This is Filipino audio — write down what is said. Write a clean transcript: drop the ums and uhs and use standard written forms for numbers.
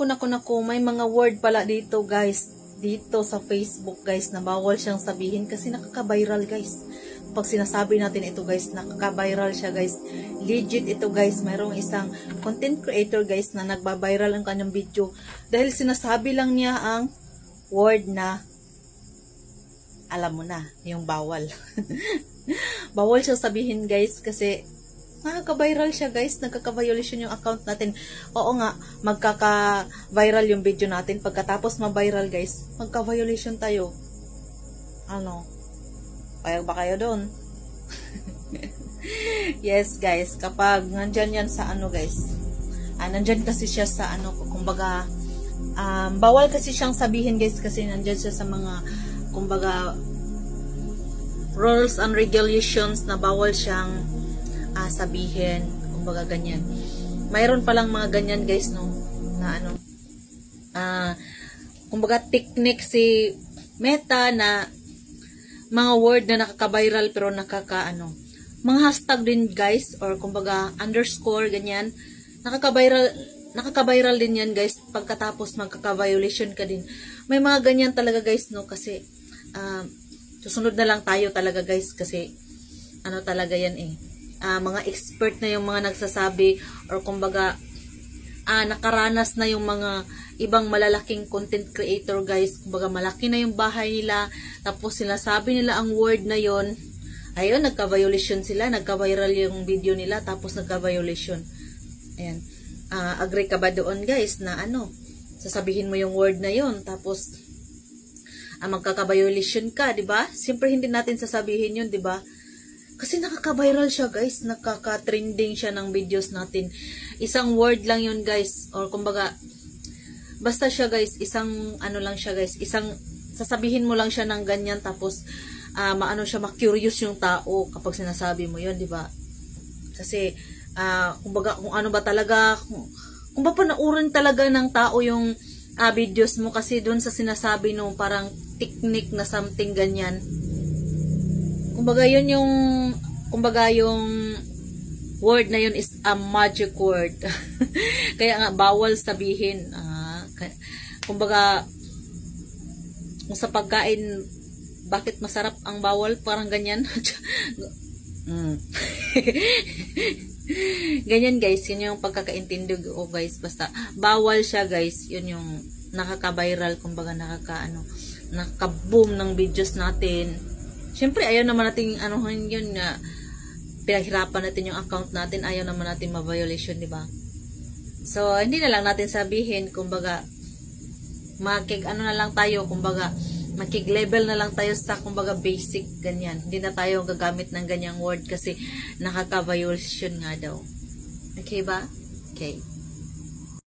Naku, may mga word pala dito guys, dito sa Facebook guys, na bawal siyang sabihin kasi nakaka-viral guys. Pag sinasabi natin ito guys, nakaka-viral siya guys. Legit ito guys, mayroong isang content creator guys na nagba-viral ang kanyang video dahil sinasabi lang niya ang word na alam mo na, yung bawal. Bawal siya sabihin guys kasi nakaka-viral siya guys, nagkaka-violation yung account natin. Oo nga, magkaka-viral yung video natin. Pagkatapos ma-viral guys, magka-violation tayo. Ano? Payag ba kayo doon? Yes guys, kapag nandyan yan sa ano guys, nandyan kasi siya sa ano, kumbaga, bawal kasi siyang sabihin guys kasi nandyan siya sa mga, kumbaga, rules and regulations na bawal siyang sabihin, kumbaga ganyan. Mayroon palang mga ganyan guys, no, na ano, kumbaga technique si Meta na mga word na nakaka-viral pero nakaka-ano, mga hashtag din guys, or kumbaga underscore, ganyan, nakaka-viral din yan guys, pagkatapos magkaka-violation ka din. May mga ganyan talaga guys, no, kasi susunod na lang tayo talaga guys, kasi ano talaga yan eh, mga expert na yung mga nagsasabi, or kumbaga nakaranas na yung mga ibang malalaking content creator guys, kumbaga malaki na yung bahay nila, tapos sinasabi nila ang word na yon, ayun, nagka-violation sila, nagka-viral yung video nila, tapos nagka-violation. Ayan, agree ka ba doon guys na ano, sasabihin mo yung word na yon, tapos magkaka-violation ka, di ba? Siyempre hindi natin sasabihin yun, di ba? Kasi nakaka-viral siya guys, nakaka-trending siya ng videos natin. Isang word lang yun guys, or kumbaga, basta siya guys, isang ano lang siya guys, isang sasabihin mo lang siya ng ganyan, tapos maano siya, ma-curious yung tao kapag sinasabi mo yun, di ba? Kasi, kumbaga, kung ano ba talaga, kung ba panauran talaga ng tao yung videos mo, kasi doon sa sinasabi no, parang technique na something ganyan. Kumbaga yun yung, kumbaga yung word na yun is a magic word. Kaya nga bawal sabihin. Kumbaga, kung sa pagkain, bakit masarap ang bawal? Parang ganyan. Ganyan guys, yun yung pagkakaintindi ko guys. Basta bawal siya guys. Yun yung nakaka-viral, kumbaga nakaka-boom ng videos natin. Siyempre, ayaw naman natin anuhan yun nga, pinaghirapan natin yung account natin, ayaw naman natin ma-violation, di ba? So, hindi na lang natin sabihin, kumbaga, ano na lang tayo, kumbaga, makig-level na lang tayo sa, kumbaga, basic, ganyan. Hindi na tayo gagamit ng ganyang word kasi nakaka-violation nga daw. Okay ba? Okay.